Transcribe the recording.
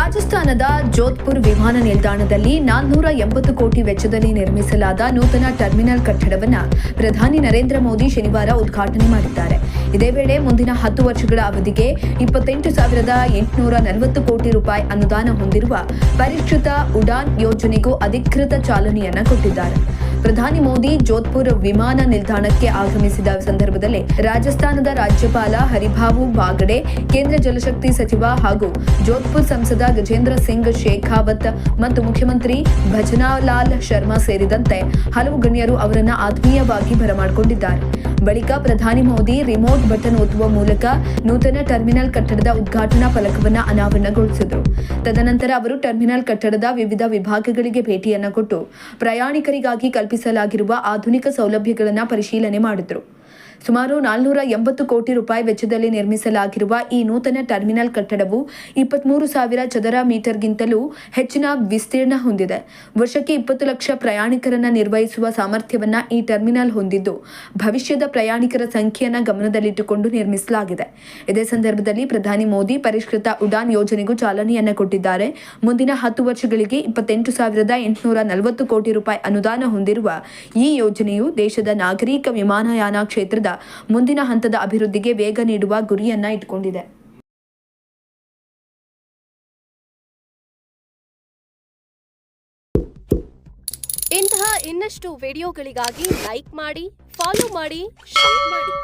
ರಾಜಸ್ಥಾನದ ಜೋಧ್ಪುರ್ ವಿಮಾನ ನಿಲ್ದಾಣದಲ್ಲಿ 480 ಕೋಟಿ ವೆಚ್ಚದಲ್ಲಿ ನಿರ್ಮಿಸಲಾದ ನೂತನ ಟರ್ಮಿನಲ್ ಕಟ್ಟಡವನ್ನು ಪ್ರಧಾನಿ ನರೇಂದ್ರ ಮೋದಿ ಶನಿವಾರ ಉದ್ಘಾಟನೆ ಮಾಡಿದ್ದಾರೆ. ಇದೇ ವೇಳೆ ಮುಂದಿನ 10 ವರ್ಷಗಳ ಅವಧಿಗೆ 28,840 ಕೋಟಿ ರೂಪಾಯಿ ಅನುದಾನ ಹೊಂದಿರುವ ಪರಿಷ್ಕೃತ ಉಡಾನ್ ಯೋಜನೆಗೂ ಅಧಿಕೃತ ಚಾಲನೆಯನ್ನ ಕೊಟ್ಟಿದ್ದಾರೆ. ಪ್ರಧಾನಿ ಮೋದಿ ಜೋಧ್ಪುರ್ ವಿಮಾನ ನಿಲ್ದಾಣಕ್ಕೆ ಆಗಮಿಸಿದ ಸಂದರ್ಭದಲ್ಲಿ ರಾಜಸ್ಥಾನದ ರಾಜ್ಯಪಾಲ ಹರಿಭಾವು ಬಾಗಡೆ, ಕೇಂದ್ರ ಜಲಶಕ್ತಿ ಸಚಿವ ಹಾಗೂ ಜೋಧ್ಪುರ್ ಸಂಸದ ಗಜೇಂದ್ರ ಸಿಂಗ್ ಶೇಖಾವತ್ ಮತ್ತು ಮುಖ್ಯಮಂತ್ರಿ ಭಜನಾಲಾಲ್ ಶರ್ಮಾ ಸೇರಿದಂತೆ ಹಲವು ಗಣ್ಯರು ಅವರನ್ನು ಆತ್ಮೀಯವಾಗಿ ಬರಮಾಡಿಕೊಂಡಿದ್ದಾರೆ. ಬಳಿಕ ಪ್ರಧಾನಿ ಮೋದಿ ರಿಮೋಟ್ ಬಟನ್ ಒತ್ತುವ ಮೂಲಕ ನೂತನ ಟರ್ಮಿನಲ್ ಕಟ್ಟಡದ ಉದ್ಘಾಟನಾ ಫಲಕವನ್ನು ಅನಾವರಣಗೊಳಿಸಿದರು. ತದನಂತರ ಅವರು ಟರ್ಮಿನಲ್ ಕಟ್ಟಡದ ವಿವಿಧ ವಿಭಾಗಗಳಿಗೆ ಭೇಟಿಯನ್ನು ಕೊಟ್ಟು ಪ್ರಯಾಣಿಕರಿಗಾಗಿ ಕಲ್ಪಿಸಲಾಗಿರುವ ಆಧುನಿಕ ಸೌಲಭ್ಯಗಳನ್ನು ಪರಿಶೀಲನೆ ಮಾಡಿದರು. ಸುಮಾರು 480 ಕೋಟಿ ರೂಪಾಯಿ ವೆಚ್ಚದಲ್ಲಿ ನಿರ್ಮಿಸಲಾಗಿರುವ ಈ ನೂತನ ಟರ್ಮಿನಲ್ ಕಟ್ಟಡವು 23,000 ಚದರ ಮೀಟರ್ಗಿಂತಲೂ ಹೆಚ್ಚಿನ ವಿಸ್ತೀರ್ಣ ಹೊಂದಿದೆ. ವರ್ಷಕ್ಕೆ 20 ಲಕ್ಷ ಪ್ರಯಾಣಿಕರನ್ನು ನಿರ್ವಹಿಸುವ ಸಾಮರ್ಥ್ಯವನ್ನು ಈ ಟರ್ಮಿನಲ್ ಹೊಂದಿದ್ದು, ಭವಿಷ್ಯದ ಪ್ರಯಾಣಿಕರ ಸಂಖ್ಯೆಯನ್ನು ಗಮನದಲ್ಲಿಟ್ಟುಕೊಂಡು ನಿರ್ಮಿಸಲಾಗಿದೆ. ಇದೇ ಸಂದರ್ಭದಲ್ಲಿ ಪ್ರಧಾನಿ ಮೋದಿ ಪರಿಷ್ಕೃತ ಉಡಾನ್ ಯೋಜನೆಗೂ ಚಾಲನೆಯನ್ನು ಕೊಟ್ಟಿದ್ದಾರೆ. ಮುಂದಿನ 10 ವರ್ಷಗಳಿಗೆ 28,840 ಕೋಟಿ ರೂಪಾಯಿ ಅನುದಾನ ಹೊಂದಿರುವ ಈ ಯೋಜನೆಯು ದೇಶದ ನಾಗರಿಕ ವಿಮಾನಯಾನ ಕ್ಷೇತ್ರದ ಮುಂದಿನ ಹಂತದ ಅಭಿವೃದ್ಧಿಗೆ ವೇಗ ನೀಡುವ ಗುರಿಯನ್ನ ಇಟ್ಟುಕೊಂಡಿದೆ. ಇಂತಹ ಇನ್ನಷ್ಟು ವಿಡಿಯೋಗಳಿಗಾಗಿ ಲೈಕ್ ಮಾಡಿ, ಫಾಲೋ ಮಾಡಿ, ಶೇರ್ ಮಾಡಿ.